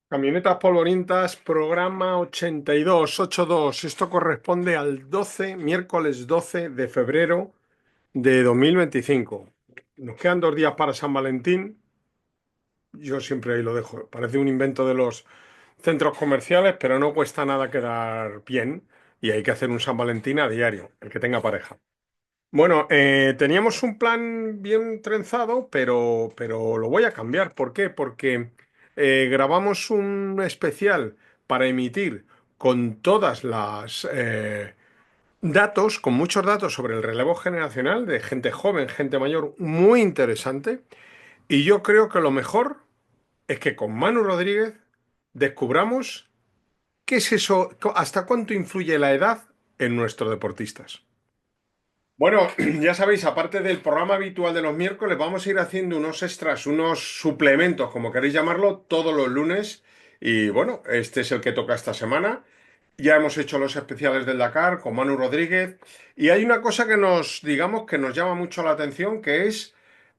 Camionetas polvorientas, programa 8282. Esto corresponde al miércoles 12 de febrero de 2025. Nos quedan 2 días para San Valentín. Yo siempre ahí lo dejo. Parece un invento de los centros comerciales, pero no cuesta nada quedar bien. Y hay que hacer un San Valentín a diario, el que tenga pareja. Bueno, teníamos un plan bien trenzado, pero lo voy a cambiar. ¿Por qué? Porque grabamos un especial para emitir con todas las datos, con muchos datos sobre el relevo generacional de gente joven, gente mayor, muy interesante. Y yo creo que lo mejor es que con Manu Rodríguez descubramos qué es eso, hasta cuánto influye la edad en nuestros deportistas. Bueno, ya sabéis, aparte del programa habitual de los miércoles, vamos a ir haciendo unos extras, unos suplementos, como queréis llamarlo, todos los lunes. Y bueno, este es el que toca esta semana. Ya hemos hecho los especiales del Dakar con Manu Rodríguez. Y hay una cosa que nos, digamos, que nos llama mucho la atención, que es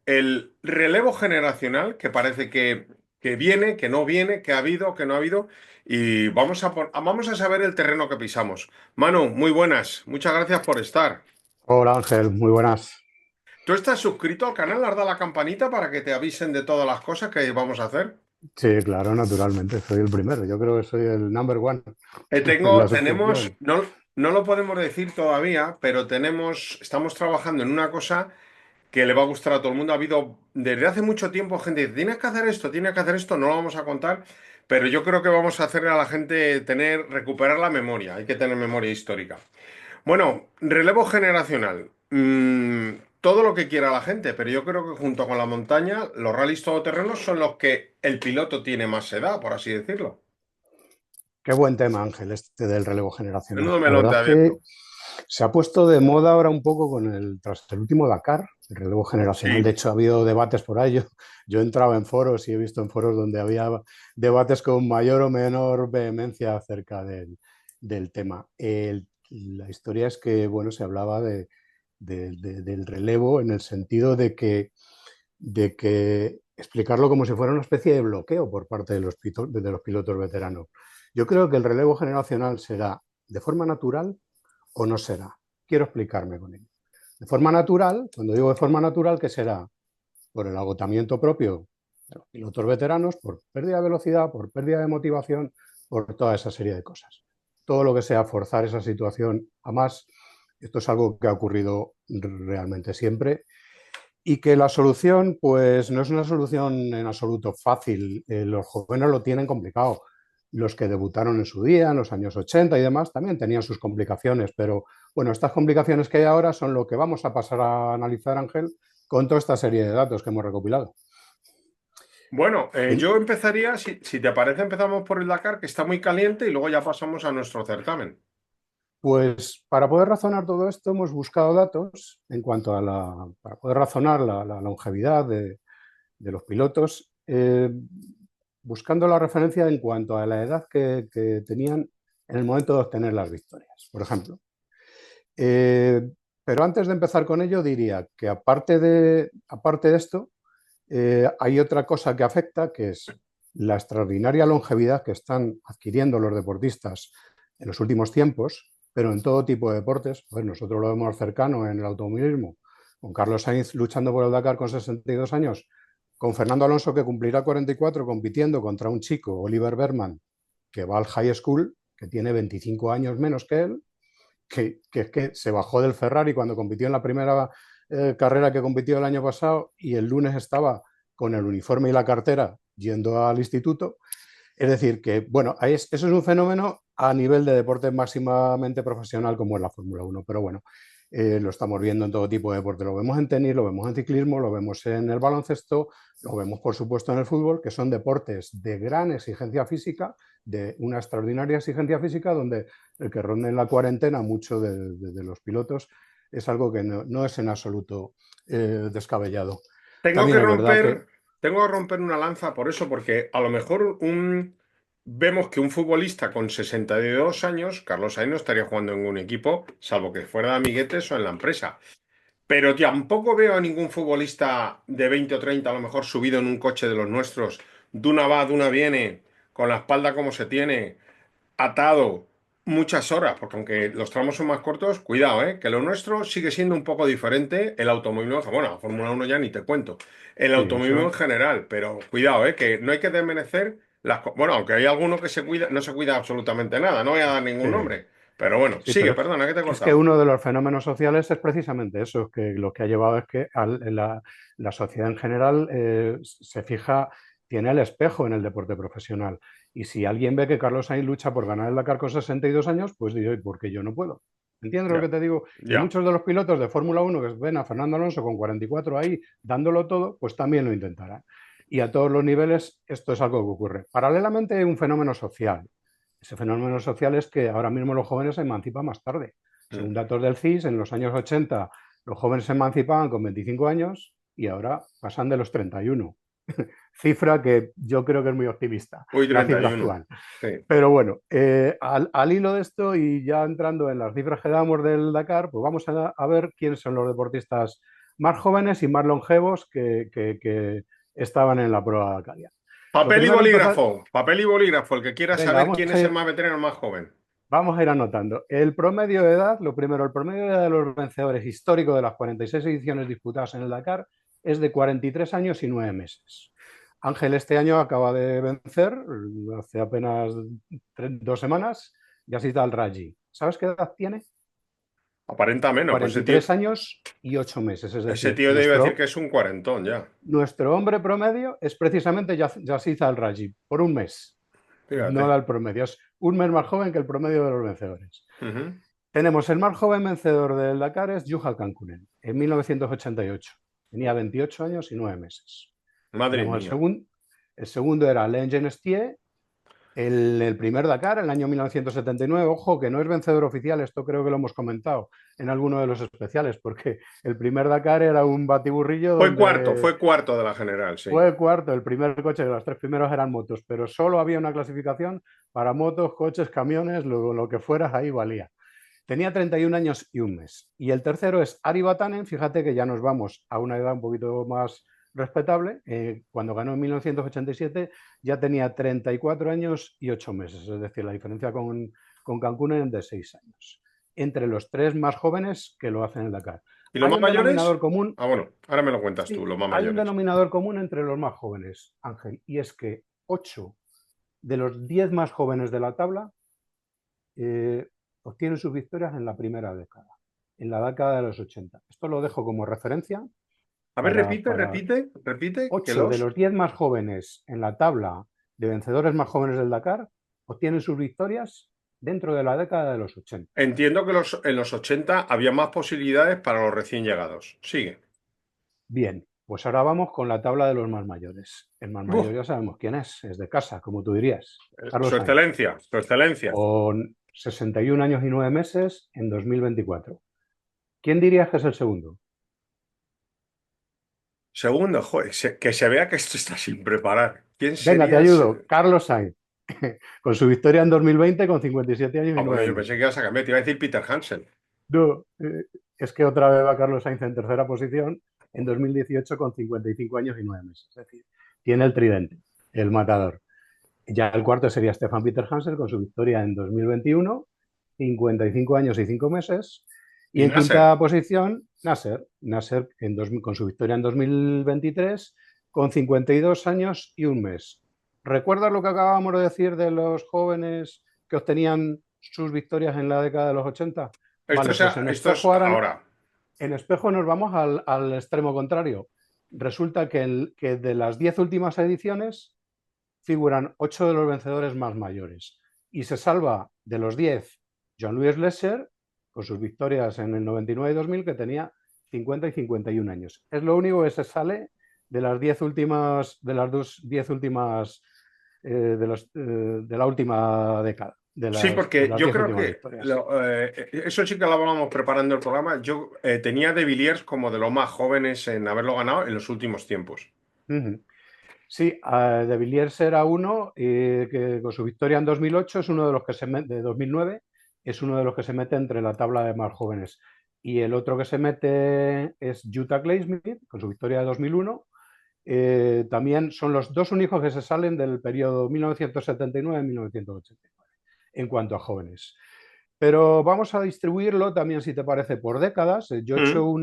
el relevo generacional, que parece que viene, que no viene, que ha habido, que no ha habido. Y vamos a saber el terreno que pisamos. Manu, muy buenas. Muchas gracias por estar. Hola Ángel, muy buenas. ¿Tú estás suscrito al canal? ¿Has dado la campanita para que te avisen de todas las cosas que vamos a hacer? Sí, claro, naturalmente, soy el primero. Yo creo que soy el number one en la Tenemos, suscripción. no lo podemos decir todavía, pero estamos trabajando en una cosa que le va a gustar a todo el mundo. Ha habido desde hace mucho tiempo gente que dice, tienes que hacer esto, no lo vamos a contar, pero yo creo que vamos a hacerle a la gente recuperar la memoria. Hay que tener memoria histórica. Bueno, relevo generacional. Todo lo que quiera la gente, pero yo creo que junto con la montaña, los rallies todoterrenos son los que el piloto tiene más edad, por así decirlo. Qué buen tema, Ángel, este del relevo generacional. Menudo La melón te verdad ha es que abierto. se ha puesto de moda ahora un poco tras el último Dakar, el relevo generacional. De Sí. hecho, ha habido debates por ahí. Yo entraba en foros y he visto en foros donde había debates con mayor o menor vehemencia acerca del tema. La historia es que, bueno, se hablaba del relevo en el sentido de que explicarlo como si fuera una especie de bloqueo por parte de los pilotos veteranos. Yo creo que el relevo generacional será de forma natural o no será. Quiero explicarme con ello. De forma natural, cuando digo de forma natural, ¿qué será? Por el agotamiento propio de los pilotos veteranos, por pérdida de velocidad, por pérdida de motivación, por toda esa serie de cosas. Todo lo que sea forzar esa situación a más, esto es algo que ha ocurrido realmente siempre y que la solución, pues no es una solución en absoluto fácil. Los jóvenes lo tienen complicado. Los que debutaron en su día, en los años 80 y demás, también tenían sus complicaciones, pero bueno, estas complicaciones que hay ahora son lo que vamos a pasar a analizar, Ángel, con toda esta serie de datos que hemos recopilado. Bueno, Bien, yo empezaría, si te parece, empezamos por el Dakar, que está muy caliente, y luego ya pasamos a nuestro certamen. pues para poder razonar todo esto hemos buscado datos en cuanto para poder razonar la longevidad de los pilotos, buscando la referencia en cuanto a la edad que tenían en el momento de obtener las victorias, por ejemplo. Eh, pero antes de empezar con ello, diría que aparte de esto, hay otra cosa que afecta, que es la extraordinaria longevidad que están adquiriendo los deportistas en los últimos tiempos, pero en todo tipo de deportes. Pues nosotros lo vemos cercano en el automovilismo, con Carlos Sainz luchando por el Dakar con 62 años, con Fernando Alonso que cumplirá 44 compitiendo contra un chico, Oliver Berman, que va al high school, que tiene 25 años menos que él, que se bajó del Ferrari cuando compitió en la primera carrera que compitió el año pasado y el lunes estaba con el uniforme y la cartera yendo al instituto. Es decir, que bueno, eso es un fenómeno a nivel de deporte máximamente profesional como es la Fórmula 1, pero bueno, lo estamos viendo en todo tipo de deporte. Lo vemos en tenis, lo vemos en ciclismo, lo vemos en el baloncesto, lo vemos por supuesto en el fútbol, que son deportes de gran exigencia física, de una extraordinaria exigencia física, donde el que ronde en la cuarentena mucho de los pilotos es algo que no es en absoluto descabellado. Tengo que También es verdad que romper, tengo que romper una lanza por eso, porque a lo mejor vemos que un futbolista con 62 años, Carlos Sainz, no estaría jugando en un equipo, salvo que fuera de amiguetes o en la empresa. Pero tampoco veo a ningún futbolista de 20 o 30 a lo mejor subido en un coche de los nuestros, de una va, de una viene, con la espalda como se tiene, atado muchas horas, porque aunque los tramos son más cortos, cuidado, que lo nuestro sigue siendo un poco diferente el automovilismo, bueno, la Fórmula 1 ya ni te cuento, el Sí, automovilismo en eso. general, pero cuidado, que no hay que desmerecer bueno, aunque hay alguno que se cuida, no se cuida absolutamente nada, no voy a dar ningún Sí. nombre, pero bueno, Sí, sigue, pero perdona, que te he es que cortado. uno de los fenómenos sociales es precisamente eso, que lo que ha llevado es que la sociedad en general se fija, tiene el espejo en el deporte profesional. Y si alguien ve que Carlos Sainz lucha por ganar el Dakar con 62 años, pues digo, ¿y por qué yo no puedo? ¿Entiendes lo Ya, que te digo? Y ya. muchos de los pilotos de Fórmula 1 que ven a Fernando Alonso con 44 ahí dándolo todo, pues también lo intentarán. Y a todos los niveles esto es algo que ocurre. Paralelamente hay un fenómeno social. Ese fenómeno social es que ahora mismo los jóvenes se emancipan más tarde. Mm. Según datos del CIS, en los años 80 los jóvenes se emancipaban con 25 años y ahora pasan de los 31. Cifra que yo creo que es muy optimista, Uy, la treinta y cifra uno actual. Sí. Pero bueno, al hilo de esto y ya entrando en las cifras que damos del Dakar, pues vamos a ver quiénes son los deportistas más jóvenes y más longevos que estaban en la prueba Dakaria. Lo primero, empezar, Papel y bolígrafo, el que quiera venga, saber quién es el más veterano más joven. vamos a ir anotando. El promedio de edad, lo primero, el promedio de edad de los vencedores históricos de las 46 ediciones disputadas en el Dakar es de 43 años y 9 meses. Ángel este año acaba de vencer, hace apenas 2 semanas, Yassit Al-Raji. ¿Sabes qué edad tiene? Aparenta menos, pues 43 años y 8 meses. Es ese decir, tío debe decir que es un cuarentón ya. nuestro hombre promedio es precisamente Yassit Al-Raji, por un mes. No Fíjate. da el promedio, es un mes más joven que el promedio de los vencedores. Ujú. Tenemos el más joven vencedor del Dakar, es Juha Kankkunen, en 1988. Tenía 28 años y 9 meses. Madre Tenemos mía. el segundo era Len Genestie, el primer Dakar, el año 1979. Ojo, que no es vencedor oficial, esto creo que lo hemos comentado en alguno de los especiales, porque el primer Dakar era un batiburrillo donde Fue cuarto de la general, sí. fue cuarto, el primer coche, los tres primeros eran motos, pero solo había una clasificación para motos, coches, camiones, lo que fuera, ahí valía. Tenía 31 años y un mes. Y el tercero es Ari Vatanen, fíjate que ya nos vamos a una edad un poquito más respetable. Cuando ganó en 1987 ya tenía 34 años y 8 meses, es decir, la diferencia con Cancún es de 6 años. Entre los tres más jóvenes que lo hacen en Dakar. ¿Y los Hay más un denominador mayores? común, Ah, bueno, ahora me lo cuentas tú, sí, los más hay un mayores. denominador común entre los más jóvenes, Ángel, y es que 8 de los 10 más jóvenes de la tabla obtienen sus victorias en la primera década, en la década de los 80. Esto lo dejo como referencia A ver, para repite, que 8 de los... los 10 más jóvenes en la tabla de vencedores más jóvenes del Dakar obtienen sus victorias dentro de la década de los 80. Entiendo que en los 80 había más posibilidades para los recién llegados. Sigue. Bien, pues ahora vamos con la tabla de los más mayores. El más Buf, mayor ya sabemos quién es de casa, como tú dirías, Carlos Sainz, Su excelencia. con 61 años y 9 meses en 2024. ¿Quién dirías que es el segundo? Segundo, joder, que se vea que esto está sin preparar. ¿Quién Venga, te sería ayudo. Carlos Sainz, con su victoria en 2020 con 57 años Ah, y bueno, 9 yo pensé que ibas meses. a cambiar, te iba a decir Peter Hansen. No, es que otra vez va Carlos Sainz en tercera posición en 2018 con 55 años y 9 meses. Es decir, tiene el tridente, el matador. Ya el cuarto sería Stefan Peter Hansen con su victoria en 2021, 55 años y 5 meses. Y Y en Nasser. quinta posición, Nasser con su victoria en 2023, con 52 años y un mes. ¿Recuerdas lo que acabamos de decir de los jóvenes que obtenían sus victorias en la década de los 80? Vale, pues Esto es ahora. en espejo nos vamos al extremo contrario. Resulta que de las 10 últimas ediciones figuran 8 de los vencedores más mayores. Y se salva de los 10 Jean-Louis Lesser, con sus victorias en el 99 y 2000, que tenía 50 y 51 años. Es lo único que se sale de las 10 últimas, de las 10 últimas, de la última década, Sí, de porque las yo 10 creo últimas que victorias. eso sí que lo hablábamos preparando el programa. Yo tenía de Villiers como de los más jóvenes en haberlo ganado en los últimos tiempos. Uh -huh. Sí, de Villiers era uno que con su victoria en 2008 es uno de los que se mete, de 2009, es uno de los que se mete entre la tabla de más jóvenes. Y el otro que se mete es Jutta Kleismith con su victoria de 2001 También son los dos únicos que se salen del periodo 1979-1989 en cuanto a jóvenes. Pero vamos a distribuirlo también, si te parece, por décadas. Yo he hecho Mm.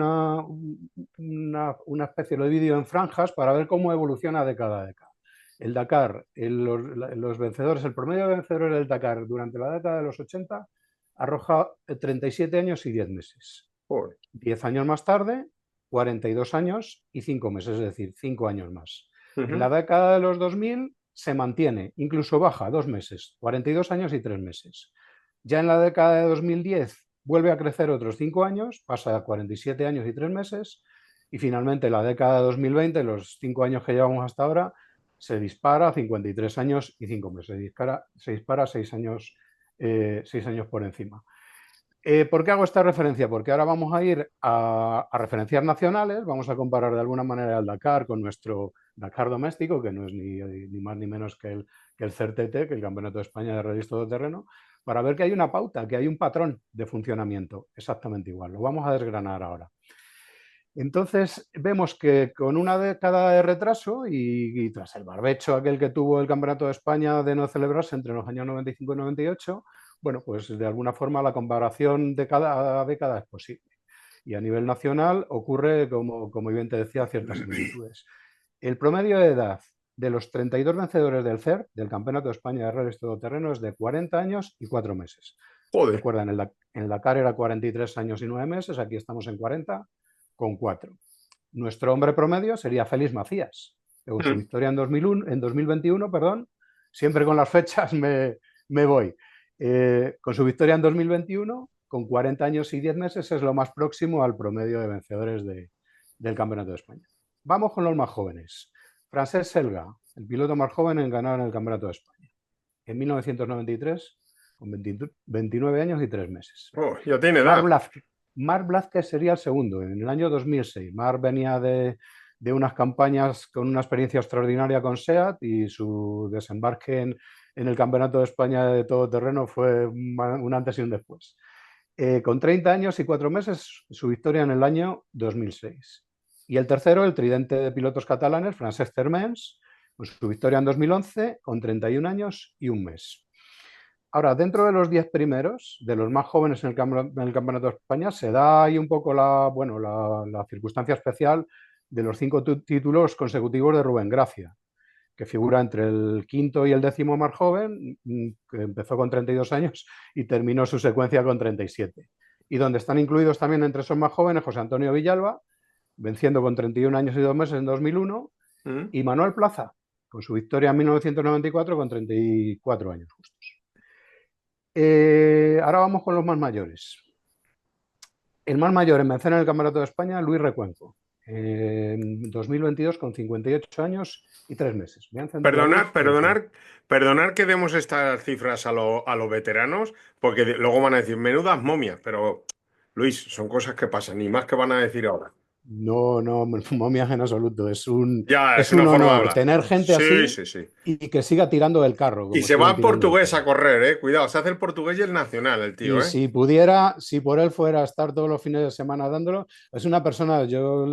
una especie, lo he dividido en franjas para ver cómo evoluciona de cada década. El Dakar, los vencedores, el promedio de vencedores del Dakar durante la década de los 80 arroja 37 años y 10 meses. Joder. 10 años más tarde, 42 años y 5 meses, es decir, 5 años más. En la Ujú. década de los 2000 se mantiene, incluso baja 2 meses, 42 años y 3 meses. Ya en la década de 2010 vuelve a crecer otros 5 años, pasa a 47 años y 3 meses, y finalmente la década de 2020, los 5 años que llevamos hasta ahora, se dispara a 53 años y 5 meses, se dispara 6 años, 6 años por encima. ¿Por qué hago esta referencia? Porque ahora vamos a ir a referencias nacionales, vamos a comparar de alguna manera el Dakar con nuestro Dakar doméstico, que no es ni más ni menos que el CERTT, que el Campeonato de España de Rallyes Todoterreno, para ver que hay una pauta, que hay un patrón de funcionamiento exactamente igual. Lo vamos a desgranar ahora. Entonces vemos que con una década de retraso y tras el barbecho aquel que tuvo el Campeonato de España de no celebrarse entre los años 95 y 98, bueno, pues de alguna forma la comparación de cada década es posible. Y a nivel nacional ocurre, como bien te decía, ciertas similitudes. El promedio de edad de los 32 vencedores del CER, del Campeonato de España de Rallyes Todoterreno, es de 40 años y 4 meses. Joder. Recuerda, en el Dakar era 43 años y 9 meses, aquí estamos en 40 con 4. Nuestro hombre promedio sería Félix Macías, que con su Mm. victoria en 2021, perdón, siempre con las fechas me voy. Con su victoria en 2021, con 40 años y 10 meses, es lo más próximo al promedio de vencedores del Campeonato de España. Vamos con los más jóvenes. Francesc Selga, el piloto más joven en ganar en el Campeonato de España. En 1993, con 29 años y 3 meses. Oh, ya tiene Marc edad. Blázquez, Marc Blázquez sería el segundo, en el año 2006. Marc venía de unas campañas con una experiencia extraordinaria con SEAT y su desembarque en el Campeonato de España de Todoterreno fue un antes y un después. Con 30 años y 4 meses, su victoria en el año 2006. Y el tercero, el tridente de pilotos catalanes, Francesc Termens, con su victoria en 2011, con 31 años y un mes. Ahora, dentro de los 10 primeros, de los más jóvenes en el Campeonato de España, se da ahí un poco la circunstancia especial de los 5 títulos consecutivos de Rubén Gracia, que figura entre el quinto y el décimo más joven, que empezó con 32 años y terminó su secuencia con 37. Y donde están incluidos también entre esos más jóvenes José Antonio Villalba, venciendo con 31 años y 2 meses en 2001, Mm. y Manuel Plaza, con su victoria en 1994 con 34 años justos. Ahora vamos con los más mayores. El más mayor en vencer en el Campeonato de España, Luis Recuenco, en 2022 con 58 años y 3 meses. Me han encendido Perdonar, luz porque perdonar que demos estas cifras a los veteranos, porque luego van a decir, menudas momias, pero Luis, son cosas que pasan, ni más que van a decir ahora. no, no, momias en absoluto. Ya, es Es una un forma de honor hablar. tener gente Sí, así sí, sí. y que siga tirando del carro, Y como se va siguen al tirando del portugués a carro. correr, cuidado, se hace el portugués y el nacional, el tío, Y si pudiera, si por él fuera a estar todos los fines de semana dándolo, es una persona, yo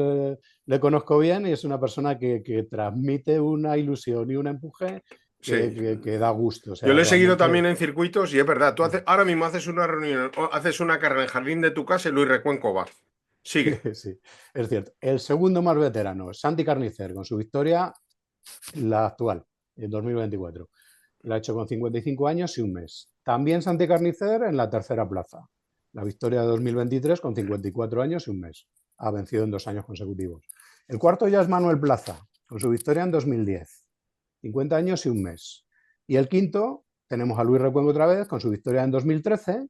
le conozco bien y es una persona que transmite una ilusión y un empuje Sí. que da gusto. O Yo sea, lo he seguido también realmente en circuitos y es verdad, ahora mismo haces una reunión, o haces una carrera en el jardín de tu casa y Luis Recuenco va. Sigue. sí, es cierto. El segundo más veterano, Santi Carnicer, con su victoria, la actual, en 2024. La ha hecho con 55 años y un mes. También Santi Carnicer en la tercera plaza. La victoria de 2023 con 54 años y un mes. Ha vencido en 2 años consecutivos. El cuarto ya es Manuel Plaza, con su victoria en 2010. 50 años y un mes. Y el quinto tenemos a Luis Recuenco otra vez, con su victoria en 2013,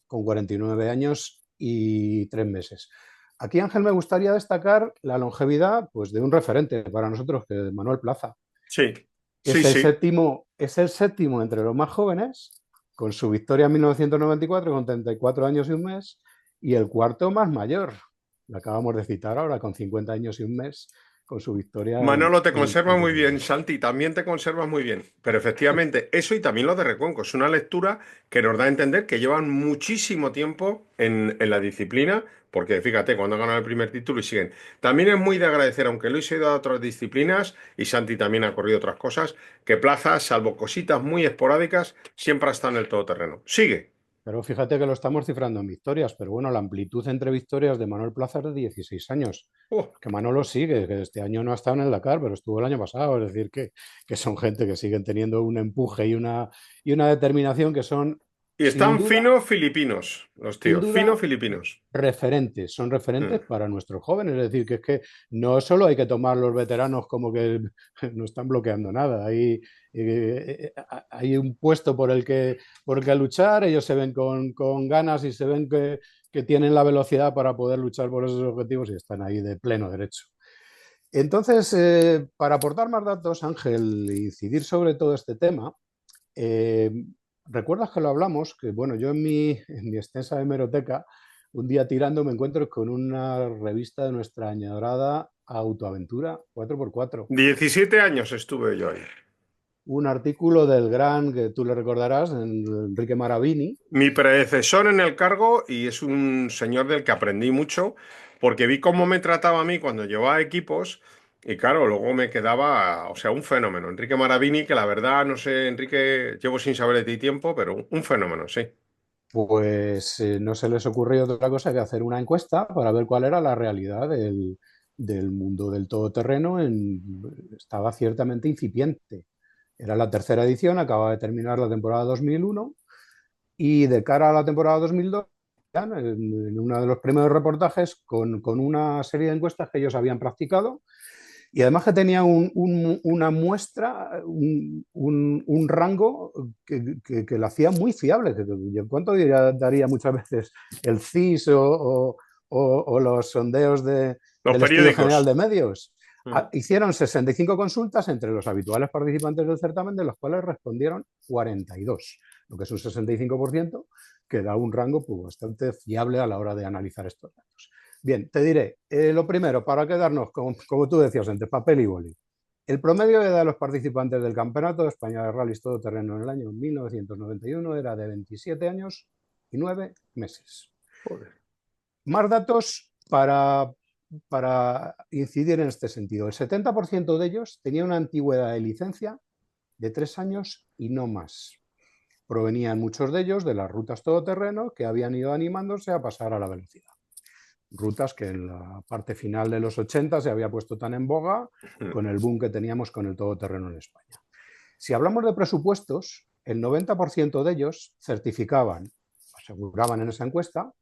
con 49 años y 3 meses. Aquí, Ángel, me gustaría destacar la longevidad pues, de un referente para nosotros, que es Manuel Plaza. Sí, sí, Es el sí. séptimo, es el séptimo entre los más jóvenes, con su victoria en 1994, con 34 años y un mes, y el cuarto más mayor, lo acabamos de citar ahora, con 50 años y un mes, con su victoria Manolo, te conserva en muy bien, 2020. Santi, también te conservas muy bien. Pero efectivamente, eso y también lo de Recuenco, es una lectura que nos da a entender que llevan muchísimo tiempo en la disciplina, porque fíjate, cuando ganan el primer título y siguen. También es muy de agradecer, aunque Luis ha ido a otras disciplinas y Santi también ha corrido otras cosas, que Plaza, salvo cositas muy esporádicas, siempre ha estado en el todoterreno. Sigue. Pero fíjate que lo estamos cifrando en victorias, pero bueno, la amplitud entre victorias de Manuel Plaza es de 16 años. Oh, Que Manolo sigue, que este año no ha estado en el Dakar, pero estuvo el año pasado. Es decir, que son gente que siguen teniendo un empuje y una determinación que son, y están finos filipinos, los sin tíos, finos duda, filipinos. referentes, son referentes Mm. para nuestros jóvenes. Es decir, que es que no solo hay que tomar los veteranos como que no están bloqueando nada. Hay un puesto por el que luchar, ellos se ven con ganas y se ven que tienen la velocidad para poder luchar por esos objetivos y están ahí de pleno derecho. Entonces, para aportar más datos, Ángel, e incidir sobre todo este tema, eh, recuerdas que lo hablamos, que bueno, yo en mi extensa hemeroteca, un día tirando me encuentro con una revista de nuestra añorada Autoaventura 4x4, 17 años estuve yo ahí. un artículo del gran, que tú le recordarás, Enrique Maravini. Mi predecesor en el cargo y es un señor del que aprendí mucho porque vi cómo me trataba a mí cuando llevaba equipos y claro, luego me quedaba, o sea, un fenómeno. Enrique Maravini, que la verdad, no sé, Enrique, llevo sin saber de ti tiempo, pero un fenómeno, sí. Pues no se les ocurrió otra cosa que hacer una encuesta para ver cuál era la realidad del mundo del todoterreno. Estaba ciertamente incipiente. Era la tercera edición, acaba de terminar la temporada 2001 y de cara a la temporada 2002, en uno de los primeros reportajes, con una serie de encuestas que ellos habían practicado y además que tenía una muestra, un rango que la hacía muy fiable. ¿Cuánto daría muchas veces el CIS o los sondeos Los del Estudio periódicos. General de Medios? Mm. Hicieron 65 consultas entre los habituales participantes del certamen, de los cuales respondieron 42, lo que es un 65%, que da un rango pues, bastante fiable a la hora de analizar estos datos. Bien, te diré, lo primero, para quedarnos, como tú decías antes, papel y boli. El promedio de edad de los participantes del Campeonato de España de Rallys Todoterreno en el año 1991 era de 27 años y 9 meses. Joder. Más datos para incidir en este sentido. El 70% de ellos tenía una antigüedad de licencia de 3 años y no más. Provenían muchos de ellos de las rutas todoterreno que habían ido animándose a pasar a la velocidad. Rutas que en la parte final de los 80 se había puesto tan en boga Mm. con el boom que teníamos con el todoterreno en España. Si hablamos de presupuestos, el 90% de ellos certificaban, aseguraban en esa encuesta,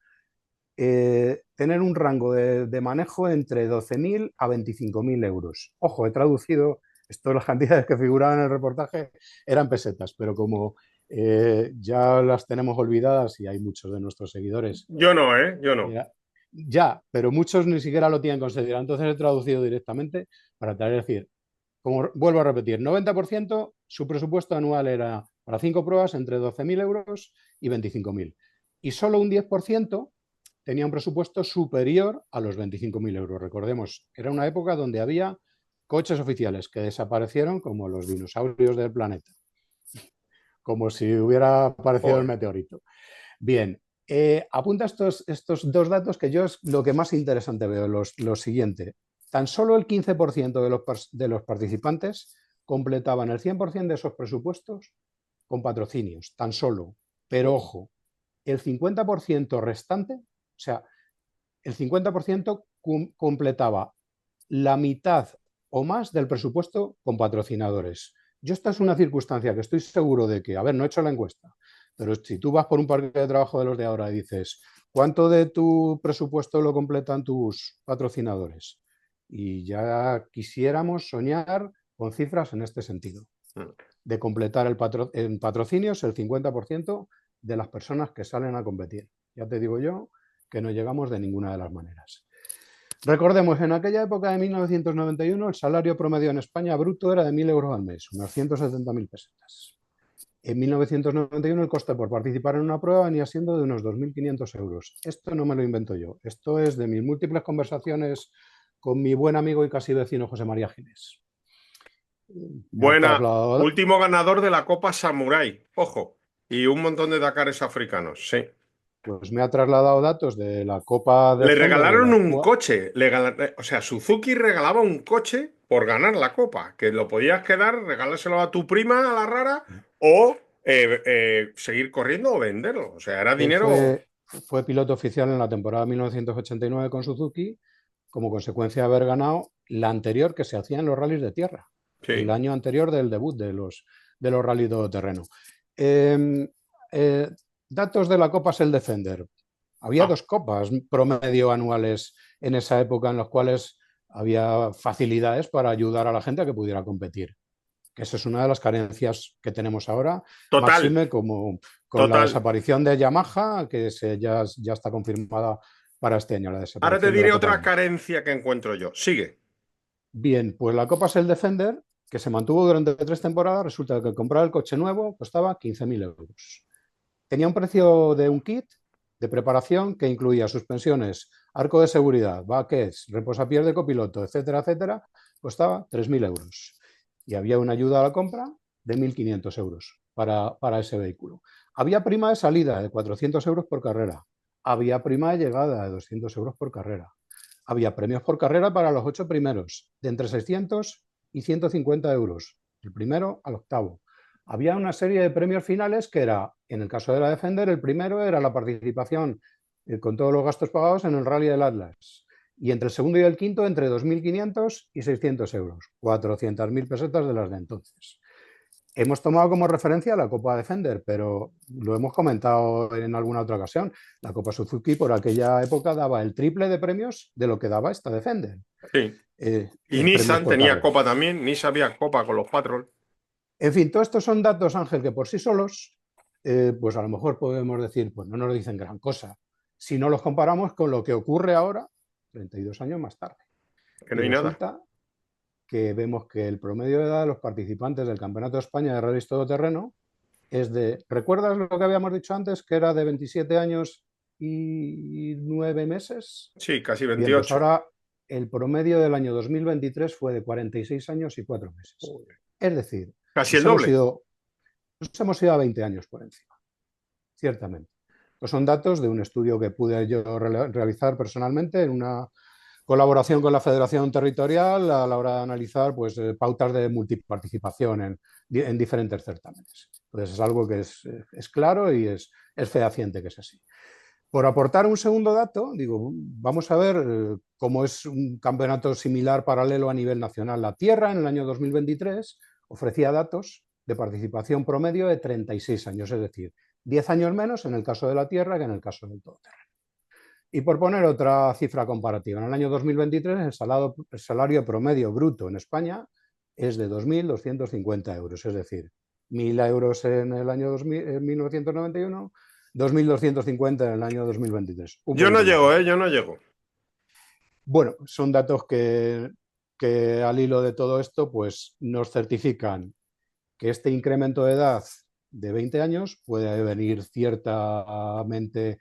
tener un rango de manejo entre 12.000 a 25.000 euros. Ojo, he traducido, esto las cantidades que figuraban en el reportaje eran pesetas, pero como ya las tenemos olvidadas y hay muchos de nuestros seguidores Yo no, ¿eh? Yo no. ya, pero muchos ni siquiera lo tienen considerado. Entonces he traducido directamente para tratar de decir, como vuelvo a repetir, 90% su presupuesto anual era para 5 pruebas entre 12.000 euros y 25.000. Y solo un 10% tenía un presupuesto superior a los 25.000 euros. Recordemos, era una época donde había coches oficiales que desaparecieron como los dinosaurios del planeta, como si hubiera aparecido el Joder. meteorito. Bien, apunta estos dos datos que yo es lo que más interesante veo, lo siguiente. Tan solo el 15% de los participantes completaban el 100% de esos presupuestos con patrocinios, tan solo. Pero Joder. ojo, el 50% restante, o sea, el 50% completaba la mitad o más del presupuesto con patrocinadores. Yo esta es una circunstancia que estoy seguro de que, a ver, no he hecho la encuesta, pero si tú vas por un parque de trabajo de los de ahora y dices, ¿cuánto de tu presupuesto lo completan tus patrocinadores? Y ya quisiéramos soñar con cifras en este sentido, Mm. de completar en patrocinios el 50% de las personas que salen a competir. Ya te digo yo que no llegamos de ninguna de las maneras. Recordemos, en aquella época de 1991 el salario promedio en España bruto era de 1.000 euros al mes, unas 170.000 pesetas. En 1991 el coste por participar en una prueba venía siendo de unos 2.500 euros. Esto no me lo invento yo, esto es de mis múltiples conversaciones con mi buen amigo y casi vecino José María Ginés. Me han Buena. trasladado, Último ganador de la Copa Samurai. Ojo. Y un montón de Dakares africanos. Sí. pues me ha trasladado datos de la Copa Le Defender de regalaron la un cual coche, o sea, Suzuki regalaba un coche por ganar la copa, que lo podías quedar, regálaselo a tu prima, a la rara, o seguir corriendo o venderlo. O sea, era dinero. fue piloto oficial en la temporada 1989 con Suzuki, como consecuencia de haber ganado la anterior que se hacía en los rallies de tierra, el Sí. año anterior del debut de los rallies todoterreno. Eh, eh, Datos de la Copa es el Defender. Había Ah, dos copas promedio anuales en esa época en las cuales había facilidades para ayudar a la gente a que pudiera competir. Que esa es una de las carencias que tenemos ahora, total, máxime como con la total. desaparición de Yamaha, que ya está confirmada para este año, la Ahora te desaparición de la diré Copa otra Yamaha. carencia que encuentro yo. Sigue. Bien, pues la Copa Shell Defender, que se mantuvo durante 3 temporadas, resulta que comprar el coche nuevo costaba 15.000 euros. Tenía un precio de un kit de preparación que incluía suspensiones, arco de seguridad, baquets, reposapiés de copiloto, etcétera, etcétera, costaba 3.000 euros. Y había una ayuda a la compra de 1.500 euros para ese vehículo. Había prima de salida de 400 euros por carrera. Había prima de llegada de 200 euros por carrera. Había premios por carrera para los 8 primeros, de entre 600 y 150 euros, el primero al octavo. Había una serie de premios finales que era, en el caso de la Defender, el primero era la participación con todos los gastos pagados en el Rally del Atlas. Y entre el segundo y el quinto, entre 2.500 y 600 euros, 400.000 pesetas de las de entonces. Hemos tomado como referencia la Copa Defender, pero lo hemos comentado en alguna otra ocasión. La Copa Suzuki por aquella época daba el triple de premios de lo que daba esta Defender. Sí. Y Premios Nissan por tenía carrera. copa también. Nissan había copa con los Patrol. En fin, todos estos son datos, Ángel, que por sí solos, pues a lo mejor podemos decir, pues no nos dicen gran cosa, si no los comparamos con lo que ocurre ahora, 32 años más tarde. Que Y no hay nada. resulta que vemos que el promedio de edad de los participantes del Campeonato de España de Rallys Todoterreno es de, ¿recuerdas lo que habíamos dicho antes? Que era de 27 años y 9 meses. Sí, casi Bien, pues 28. ahora el promedio del año 2023 fue de 46 años y 4 meses. Es decir, Casi el nos hemos doble. ido, nos hemos ido a 20 años por encima, ciertamente. Estos son datos de un estudio que pude yo realizar personalmente en una colaboración con la Federación Territorial a la hora de analizar pues, pautas de multiparticipación en diferentes certámenes. Entonces es algo que es claro y es fehaciente que es así. Por aportar un segundo dato, digo, vamos a ver cómo es un campeonato similar paralelo a nivel nacional. La Tierra en el año 2023 ofrecía datos de participación promedio de 36 años, es decir, 10 años menos en el caso de la Tierra que en el caso del todoterreno. Y por poner otra cifra comparativa, en el año 2023 el salario promedio bruto en España es de 2.250 euros, es decir, 1.000 euros en el año 2000, en 1991, 2.250 en el año 2023, un Yo no poquito más llego, arriba. Yo no llego. Bueno, son datos que al hilo de todo esto pues, nos certifican que este incremento de edad de 20 años puede venir ciertamente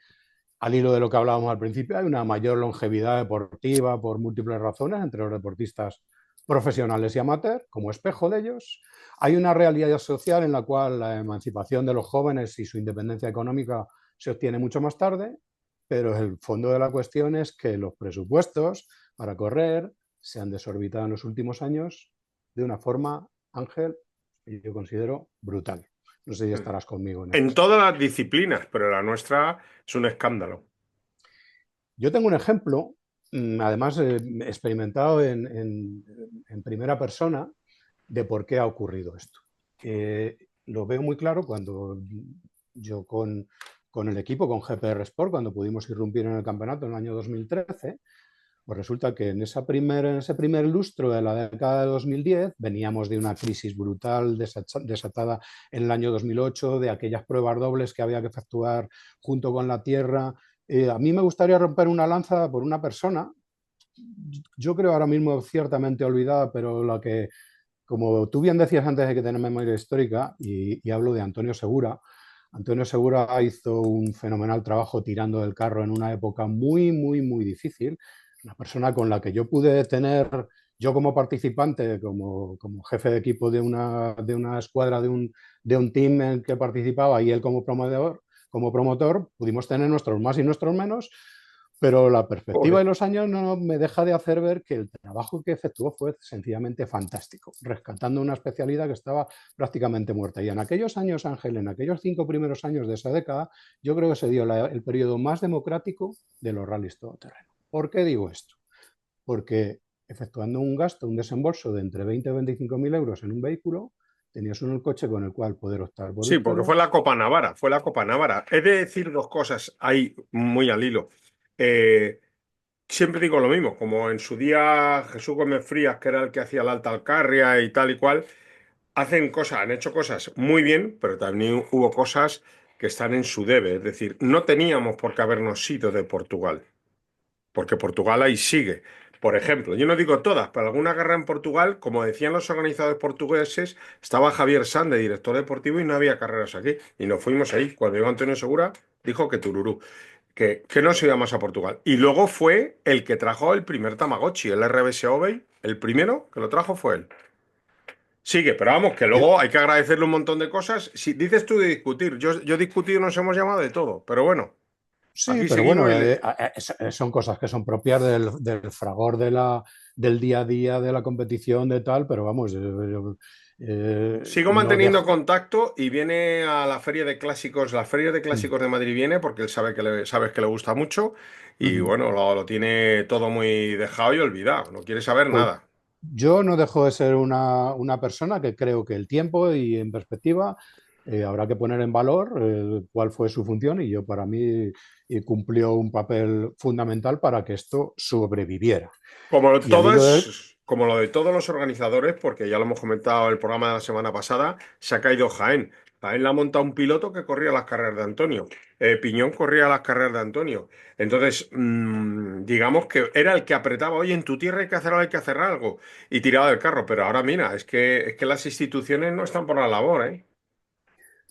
al hilo de lo que hablábamos al principio. Hay una mayor longevidad deportiva por múltiples razones entre los deportistas profesionales y amateurs, como espejo de ellos. Hay una realidad social en la cual la emancipación de los jóvenes y su independencia económica se obtiene mucho más tarde, pero el fondo de la cuestión es que los presupuestos para correr se han desorbitado en los últimos años de una forma, Ángel, que yo considero brutal. No sé si estarás conmigo en En esto. todas las disciplinas, pero la nuestra es un escándalo. Yo tengo un ejemplo, además experimentado en primera persona, de por qué ha ocurrido esto. Lo veo muy claro cuando yo con el equipo, con GPR Sport, cuando pudimos irrumpir en el campeonato en el año 2013, pues resulta que en ese primer lustro de la década de 2010 veníamos de una crisis brutal desatada en el año 2008, de aquellas pruebas dobles que había que efectuar junto con la Tierra. A mí me gustaría romper una lanza por una persona, yo creo ahora mismo ciertamente olvidada, pero la que, como tú bien decías antes, hay que tener memoria histórica, y hablo de Antonio Segura. Antonio Segura hizo un fenomenal trabajo tirando del carro en una época muy, muy, muy difícil. Una persona con la que yo pude tener, yo como participante, como jefe de equipo de una escuadra, de un team en el que participaba, y él como promotor, como promotor pudimos tener nuestros más y nuestros menos, pero la perspectiva Joder. de los años no me deja de hacer ver que el trabajo que efectuó fue sencillamente fantástico, rescatando una especialidad que estaba prácticamente muerta. Y en aquellos años, Ángel, en aquellos 5 primeros años de esa década, yo creo que se dio el periodo más democrático de los rallies todoterreno. ¿Por qué digo esto? Porque efectuando un gasto, un desembolso de entre 20 y 25 mil euros en un vehículo, tenías un coche con el cual poder optar por Sí, porque victorias. fue la Copa Navara, fue la Copa Navara. He de decir dos cosas ahí muy al hilo. Eh, Siempre digo lo mismo, como en su día Jesús Gómez Frías, que era el que hacía la Alta Alcarria y tal y cual, han hecho cosas muy bien, pero también hubo cosas que están en su debe. Es decir, no teníamos por qué habernos ido de Portugal, porque Portugal ahí sigue. Por ejemplo, yo no digo todas, pero alguna guerra en Portugal, como decían los organizadores portugueses, estaba Javier Sande, director deportivo, y no había carreras aquí. Y nos fuimos ahí. Cuando llegó Antonio Segura, dijo que Tururú, que no se iba más a Portugal. Y luego fue el que trajo el primer Tamagotchi, el RBS Obey, el primero que lo trajo fue él. Sigue, pero vamos, que luego hay que agradecerle un montón de cosas. Si dices tú de discutir, yo discutir nos hemos llamado de todo, pero bueno, Sí, aquí pero seguimos bueno, y son cosas que son propias del fragor del día a día de la competición, de tal, pero vamos, sigo no manteniendo deja. contacto y viene a la feria de clásicos, la feria de Mm, clásicos de Madrid viene porque él sabe sabes que le gusta mucho y ujú. bueno, lo tiene todo muy dejado y olvidado, no quiere saber Pues nada. yo no dejo de ser una persona que creo que el tiempo y en perspectiva habrá que poner en valor cuál fue su función y yo para mí cumplió un papel fundamental para que esto sobreviviera. Y al hilo de... Como lo de todos los organizadores, porque ya lo hemos comentado en el programa de la semana pasada, se ha caído Jaén. Jaén la ha montado un piloto que corría las carreras de Antonio. Piñón corría las carreras de Antonio. Entonces, digamos que era el que apretaba, oye, en tu tierra hay que hacer algo. Y tiraba del carro. Pero ahora mira, es que las instituciones no están por la labor, ¿eh?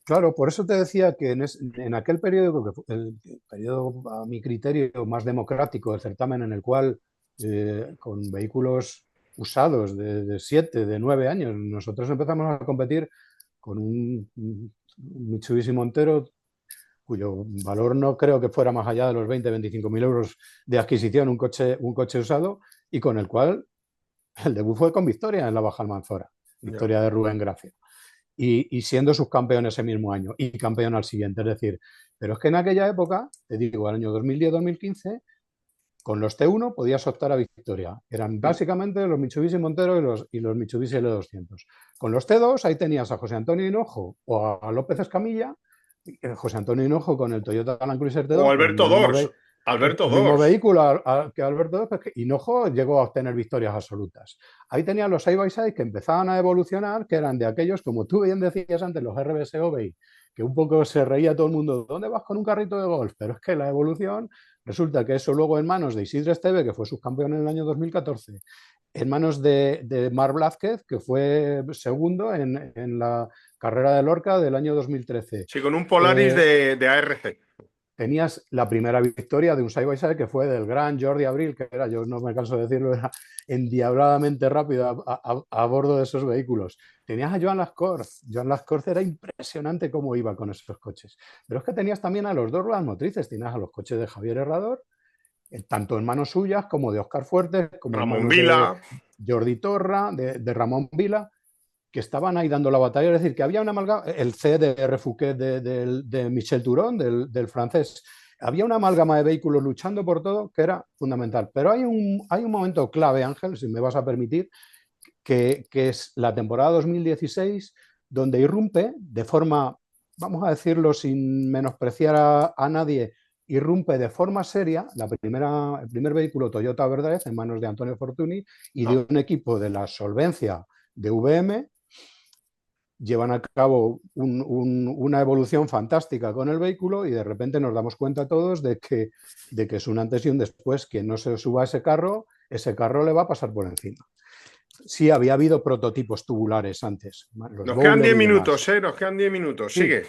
Claro, por eso te decía que en aquel periodo, que fue el periodo a mi criterio más democrático del certamen, en el cual con vehículos usados de 7, de 9 años, nosotros empezamos a competir con un Mitsubishi Montero cuyo valor no creo que fuera más allá de los 20, 25 mil euros de adquisición, un coche usado, y con el cual el debut fue con victoria en la Baja Almanzora, Ya. victoria de Rubén Gracia y siendo subcampeón ese mismo año y campeón al siguiente. Es decir, pero es que en aquella época, te digo, el año 2010-2015, con los T1 podías optar a victoria. Eran Mm. básicamente los Mitsubishi Montero y los Mitsubishi L200. Con los T2 ahí tenías a José Antonio Hinojo o a López Escamilla, José Antonio Hinojo con el Toyota Land Cruiser O T2, Alberto Dors. Alberto el mismo Dors. vehículo que Alberto, pues que Hinojo llegó a obtener victorias absolutas. Ahí tenían los side by side que empezaban a evolucionar, que eran de aquellos, como tú bien decías antes, los RBS Obey, que un poco se reía todo el mundo, ¿dónde vas con un carrito de golf? Pero es que la evolución, resulta que eso luego en manos de Isidre Esteve, que fue subcampeón en el año 2014, en manos de Marc Blázquez, que fue segundo en la carrera de Lorca del año 2013. Sí, con un Polaris Eh, de ARC. tenías la primera victoria de un side by side que fue del gran Jordi Abril, que era, yo no me canso de decirlo, era endiabladamente rápido a bordo de esos vehículos. Tenías a Joan Lascorz. Joan Lascorz era impresionante cómo iba con esos coches. Pero es que tenías también a los dos ruedas motrices. Tenías a los coches de Javier Herrador, tanto en manos suyas como de Óscar Fuertes, como en Ramón manos de Vila. Jordi Torra, de Ramón Vila, que estaban ahí dando la batalla, es decir, que había una amalgama, el C de Refouquet de Michel Turon, del francés, había una amalgama de vehículos luchando por todo que era fundamental. Pero hay un momento clave, Ángel, si me vas a permitir, que es la temporada 2016, donde irrumpe de forma, vamos a decirlo sin menospreciar a nadie, irrumpe de forma seria el primer vehículo Toyota Verdez en manos de Antonio Fortuny y de Ah, un equipo de la solvencia de VM. Llevan a cabo una evolución fantástica con el vehículo y de repente nos damos cuenta todos de que es un antes y un después. Quien no se suba a ese carro le va a pasar por encima. Sí, había habido prototipos tubulares antes, los nos quedan Bowler 10 y minutos, demás. ¿eh? Nos quedan 10 minutos. Sí, Sigue.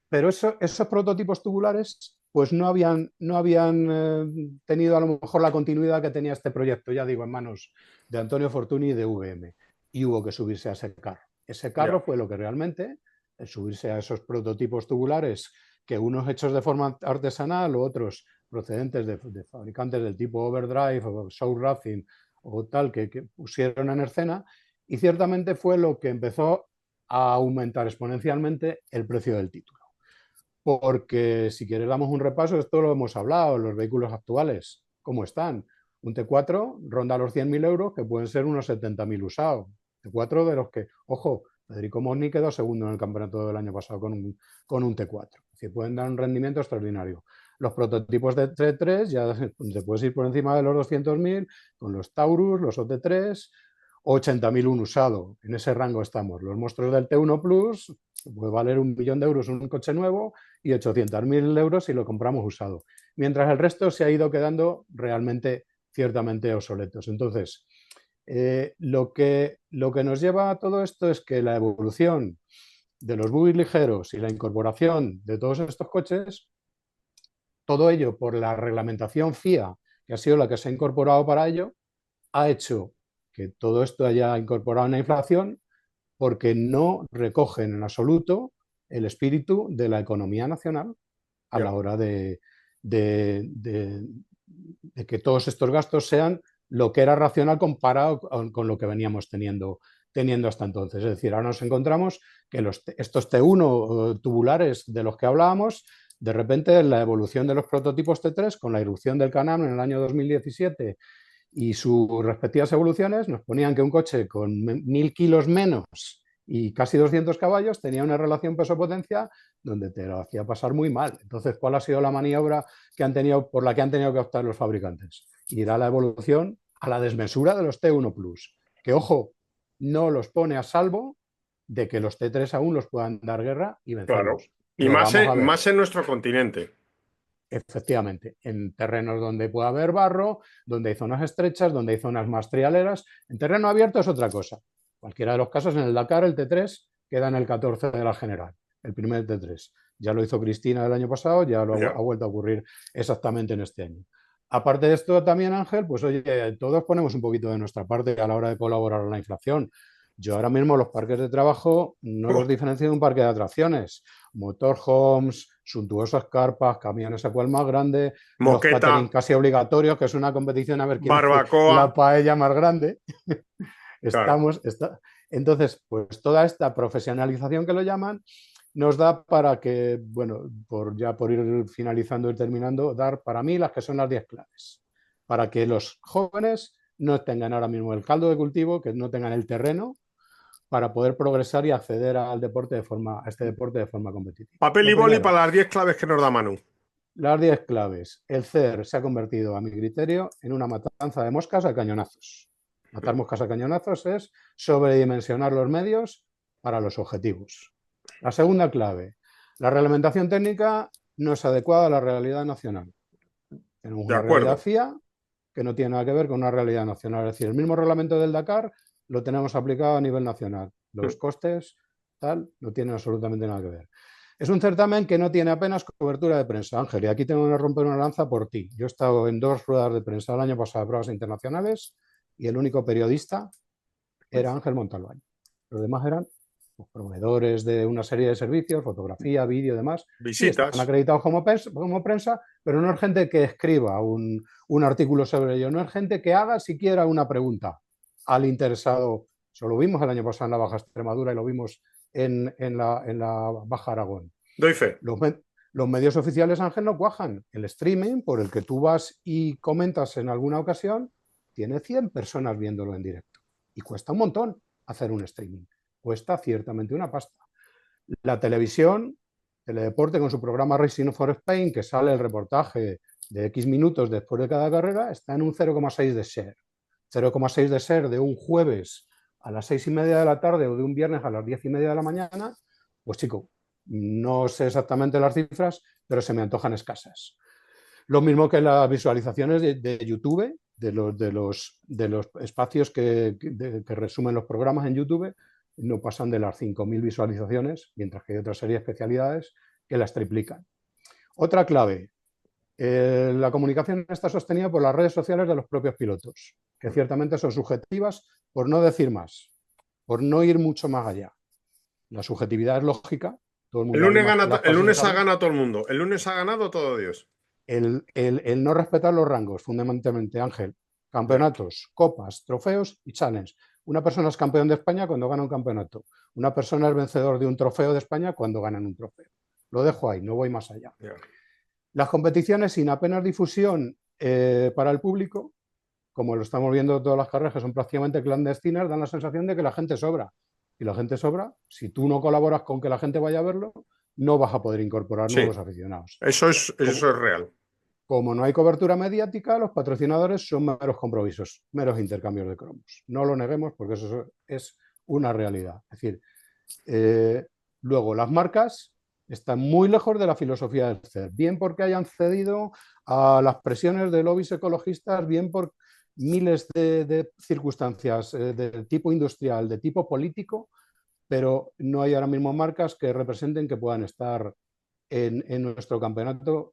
pero esos prototipos tubulares pues no habían tenido a lo mejor la continuidad que tenía este proyecto, ya digo, en manos de Antonio Fortuny y de VM. Y hubo que subirse a ese carro. Ese carro Ya. fue lo que realmente, el subirse a esos prototipos tubulares que unos hechos de forma artesanal o otros procedentes de fabricantes del tipo Overdrive o Show Racing o tal que pusieron en escena, y ciertamente fue lo que empezó a aumentar exponencialmente el precio del título. Porque si quieres damos un repaso, esto lo hemos hablado, los vehículos actuales, ¿cómo están? Un T4 ronda los 100.000 euros, que pueden ser unos 70.000 usados. T4 de los que, ojo, Federico Mosni quedó segundo en el campeonato del año pasado con un T4. Es decir, pueden dar un rendimiento extraordinario. Los prototipos de T3 ya te puedes ir por encima de los 200.000 con los Taurus, los OT3, 80.000 un usado. En ese rango estamos. Los monstruos del T1 Plus puede valer 1.000.000 de euros un coche nuevo y 800.000 euros si lo compramos usado. Mientras el resto se ha ido quedando realmente, ciertamente obsoletos. Entonces, lo que nos lleva a todo esto es que la evolución de los buggies ligeros y la incorporación de todos estos coches, todo ello por la reglamentación FIA, que ha sido la que se ha incorporado para ello, ha hecho que todo esto haya incorporado una inflación porque no recogen en absoluto el espíritu de la economía nacional a la hora de que todos estos gastos sean lo que era racional comparado con lo que veníamos teniendo hasta entonces. Es decir, ahora nos encontramos que estos T1 tubulares de los que hablábamos, de repente la evolución de los prototipos T3 con la irrupción del Can-Am en el año 2017 y sus respectivas evoluciones nos ponían que un coche con 1.000 kilos menos y casi 200 caballos tenía una relación peso-potencia donde te lo hacía pasar muy mal. Entonces, ¿cuál ha sido la maniobra por la que han tenido que optar los fabricantes? Ir a la evolución a la desmesura de los T1 Plus, que, ojo, no los pone a salvo de que los T3 aún los puedan dar guerra y vencerlos. Claro. Y más en nuestro continente. Efectivamente, en terrenos donde puede haber barro, donde hay zonas estrechas, donde hay zonas más trialeras. En terreno abierto es otra cosa. Cualquiera de los casos, en el Dakar el T3 queda en el 14 de la general, el primer T3. Ya lo hizo Cristina el año pasado, ya lo ha vuelto a ocurrir exactamente en este año. Aparte de esto también, Ángel, pues oye, todos ponemos un poquito de nuestra parte a la hora de colaborar en la inflación. Yo ahora mismo los parques de trabajo no los diferencio de un parque de atracciones. Motorhomes, suntuosas carpas, camiones a cual más grande, los catering casi obligatorios, que es una competición a ver quién hace la paella más grande. Entonces, pues toda esta profesionalización que lo llaman nos da para que, bueno, por ir finalizando y terminando, dar para mí las que son las 10 claves. Para que los jóvenes no tengan ahora mismo el caldo de cultivo, que no tengan el terreno para poder progresar y acceder a este deporte de forma competitiva. Papel y boli para las 10 claves que nos da Manu. Las 10 claves. El CER se ha convertido, a mi criterio, en una matanza de moscas a cañonazos. Matar moscas a cañonazos es sobredimensionar los medios para los objetivos. La segunda clave. La reglamentación técnica no es adecuada a la realidad nacional. Tenemos una realidad FIA que no tiene nada que ver con una realidad nacional. Es decir, el mismo reglamento del Dakar lo tenemos aplicado a nivel nacional. Los costes, tal, no tienen absolutamente nada que ver. Es un certamen que no tiene apenas cobertura de prensa, Ángel, y aquí tengo que romper una lanza por ti. Yo he estado en 2 ruedas de prensa el año pasado de pruebas internacionales y el único periodista era Ángel Montalbán. Los demás eran proveedores de una serie de servicios, fotografía, vídeo y demás. Visitas. Sí, están acreditados como prensa, pero no es gente que escriba un artículo sobre ello, no es gente que haga siquiera una pregunta al interesado. Eso lo vimos el año pasado en la Baja Extremadura y lo vimos en la Baja Aragón. Doy fe. Los medios oficiales, Ángel, no cuajan. El streaming, por el que tú vas y comentas en alguna ocasión, tiene 100 personas viéndolo en directo. Y cuesta un montón hacer un streaming. Cuesta ciertamente una pasta. La televisión, Teledeporte, con su programa Racing for Spain, que sale el reportaje de X minutos después de cada carrera, está en un 0,6 de share. 0,6 de share de un jueves a las 6:30 de la tarde o de un viernes a las 10:30 de la mañana, pues chico, no sé exactamente las cifras, pero se me antojan escasas. Lo mismo que las visualizaciones de YouTube, de los espacios que resumen los programas en YouTube, no pasan de las 5.000 visualizaciones, mientras que hay otra serie de especialidades que las triplican. Otra clave, la comunicación está sostenida por las redes sociales de los propios pilotos, que ciertamente son subjetivas, por no decir más, por no ir mucho más allá. La subjetividad es lógica, todo el El mundo, lunes las el cosas lunes ha saben. ganado todo el mundo. El lunes ha ganado todo Dios. El no respetar los rangos, fundamentalmente, Ángel. Ya, Campeonatos, copas, trofeos y challenge. Una persona es campeón de España cuando gana un campeonato. Una persona es vencedor de un trofeo de España cuando ganan un trofeo. Lo dejo ahí, no voy más allá. ya. Las competiciones sin apenas difusión para el público, como lo estamos viendo todas las carreras, que son prácticamente clandestinas, dan la sensación de que la gente sobra. Y la gente sobra, si tú no colaboras con que la gente vaya a verlo, no vas a poder incorporar nuevos Sí, aficionados. eso Como, es real. como no hay cobertura mediática, los patrocinadores son meros compromisos, meros intercambios de cromos. No lo neguemos porque eso es una realidad. Es decir, eh, luego las marcas están muy lejos de la filosofía del CER, bien porque hayan cedido a las presiones de lobbies ecologistas, bien por miles de circunstancias de tipo industrial, de tipo político, pero no hay ahora mismo marcas que representen que puedan estar en nuestro campeonato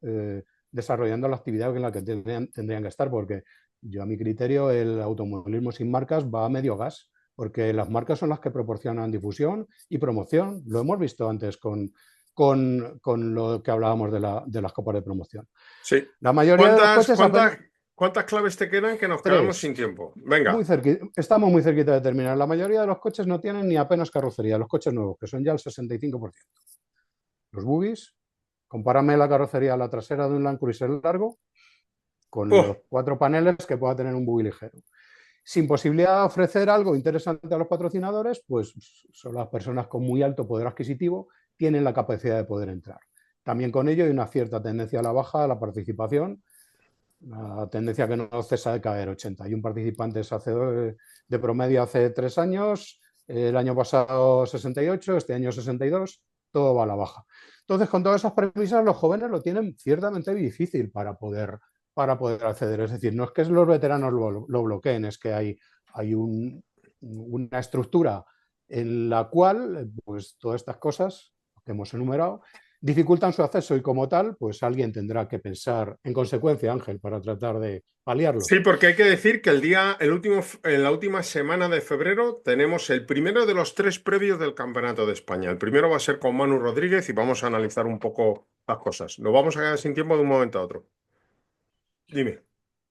desarrollando la actividad en la que tendrían que estar, porque yo a mi criterio el automovilismo sin marcas va a medio gas, porque las marcas son las que proporcionan difusión y promoción. Lo hemos visto antes con lo que hablábamos de las copas de promoción. Sí. La mayoría de los coches apenas ¿Cuántas claves te quedan que nos quedamos sin tres. tiempo? Venga. Estamos muy cerquita de terminar. La mayoría de los coches no tienen ni apenas carrocería, los coches nuevos, que son ya el 65%. Los buggies, compárame la carrocería a la trasera de un Land Cruiser largo con los Oh, 4 paneles que pueda tener un buggy ligero. Sin posibilidad de ofrecer algo interesante a los patrocinadores, pues son las personas con muy alto poder adquisitivo, tienen la capacidad de poder entrar. También con ello hay una cierta tendencia a la baja a la participación, una tendencia que no cesa de caer. 81 participantes de promedio hace 3 años, el año pasado 68, este año 62, todo va a la baja. Entonces, con todas esas premisas, los jóvenes lo tienen ciertamente difícil para poder acceder. Es decir, no es que los veteranos lo bloqueen, es que hay una estructura en la cual pues, todas estas cosas que hemos enumerado dificultan su acceso y como tal, pues alguien tendrá que pensar en consecuencia, Ángel, para tratar de paliarlo. sí, porque hay que decir que en la última semana de febrero tenemos el primero de los tres previos del Campeonato de España. El primero va a ser con Manu Rodríguez y vamos a analizar un poco las cosas. Nos vamos a quedar sin tiempo de un momento a otro. Dime.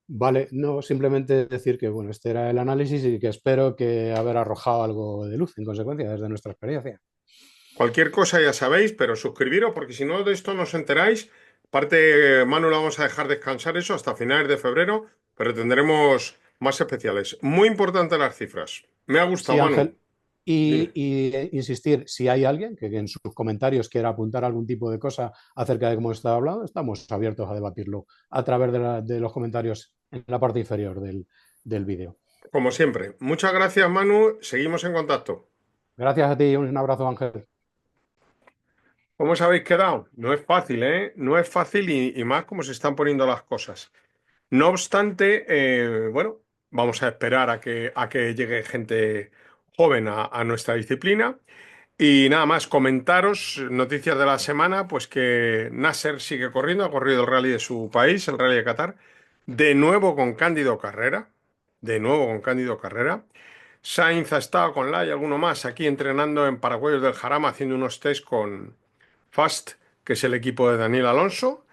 Vale, no, simplemente decir que bueno, este era el análisis y que espero que haber arrojado algo de luz en consecuencia desde nuestra experiencia. Cualquier cosa ya sabéis, pero suscribiros porque si no de esto no os enteráis. Aparte, Manu, lo vamos a dejar descansar eso hasta finales de febrero, pero tendremos más especiales. Muy importante las cifras. Me ha gustado, Sí, Manu. Ángel. Dime. Y insistir, si hay alguien que en sus comentarios quiera apuntar algún tipo de cosa acerca de cómo estaba hablando, estamos abiertos a debatirlo a través de los comentarios en la parte inferior del vídeo. Como siempre. Muchas gracias, Manu. Seguimos en contacto. Gracias a ti y un abrazo, Ángel. ¿Cómo os habéis quedado? No es fácil, ¿eh? No es fácil y más como se están poniendo las cosas. No obstante, bueno, vamos a esperar a que llegue gente joven a nuestra disciplina. Y nada más, comentaros noticias de la semana, pues que Nasser sigue corriendo, ha corrido el rally de su país, el rally de Qatar, de nuevo con Cándido Carrera, de nuevo con Cándido Carrera. Sainz ha estado con la y alguno más aquí entrenando en Paraguayos del Jarama, haciendo unos test con Fast, que es el equipo de Daniel Alonso.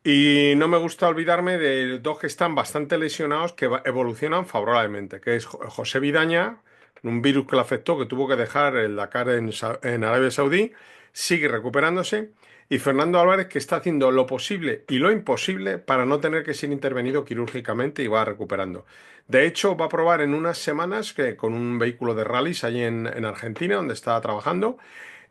Y no me gusta olvidarme de dos que están bastante lesionados que evolucionan favorablemente, que es José Vidaña, un virus que le afectó, que tuvo que dejar el Dakar en Arabia Saudí, sigue recuperándose, y Fernando Álvarez, que está haciendo lo posible y lo imposible para no tener que ser intervenido quirúrgicamente y va recuperando. De hecho, va a probar en unas semanas que, con un vehículo de rallies allí en Argentina, donde está trabajando,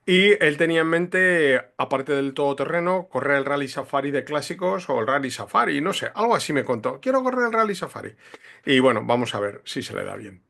y él tenía en mente, aparte del todoterreno, correr el Rally Safari de clásicos o el Rally Safari, no sé, algo así me contó. Quiero correr el Rally Safari. Y bueno, vamos a ver si se le da bien.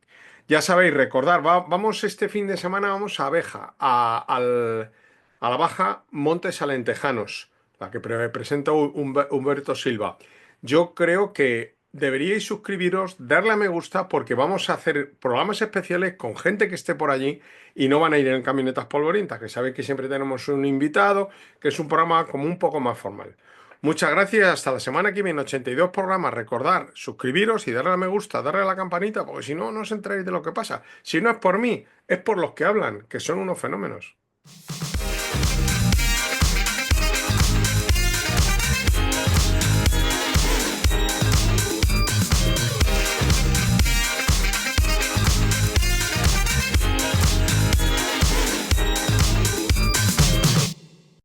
Ya sabéis, recordar, vamos este fin de semana, vamos a Abeja, a la Baja Montes Alentejanos, la que presenta Humberto Silva. Yo creo que deberíais suscribiros, darle a me gusta, porque vamos a hacer programas especiales con gente que esté por allí y no van a ir en camionetas polvorientas, que sabéis que siempre tenemos un invitado, que es un programa como un poco más formal. Muchas gracias, hasta la semana que viene, 82 programas. Recordar, suscribiros y darle a me gusta, darle a la campanita, porque si no, no os enteráis de lo que pasa. Si no es por mí, es por los que hablan, que son unos fenómenos.